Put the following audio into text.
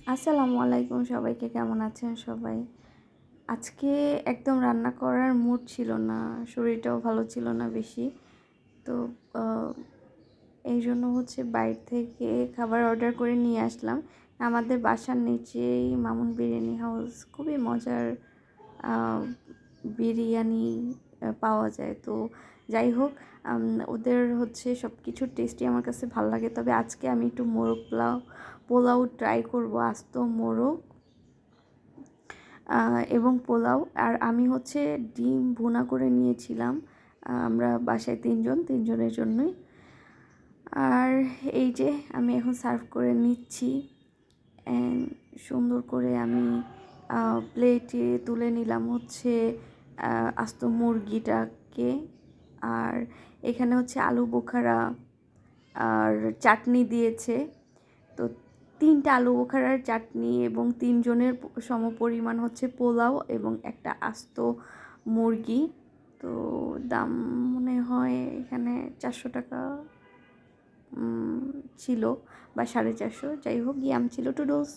আসসালামু আলাইকুম, সবাইকে কেমন আছেন সবাই? আজকে একদম রান্না করার মুড ছিল না, শরীরটাও ভালো ছিল না বেশি। তো এই জন্য বাইরে থেকে খাবার অর্ডার করে নিয়ে আসলাম। আমাদের বাসার নিচেই মামুন বিরিয়ানি হাউস, খুবই মজার আহ, বিরিয়ানি পাওয়া যায়। তো যাই হোক, ওদের সব কিছুর টেস্টই আমার কাছে ভালো লাগে। তবে আজকে আমি একটু মোরগ পোলাও ট্রাই করব, আস্ত মোরগ এবং পোলাও। আর আমি ডিম ভুনা করে নিয়েছিলাম। আমরা বাসায় তিনজনের জন্যই। আর এই যে আমি এখন সার্ভ করে নিচ্ছি। অ্যান্ড সুন্দর করে আমি প্লেটে তুলে নিলাম আস্ত মুরগিটাকে। আর এখানে আলু বোখারা আর চাটনি দিয়েছে। তো 3টা আলু বোখারার চাটনি এবং 3 জনের সমপরিমাণ পোলাও এবং একটা আস্ত মুরগি। তো দাম মনে হয় এখানে 400 টাকা ছিল বা 450। যাই হোক, ইয়াম ছিল টুডলস।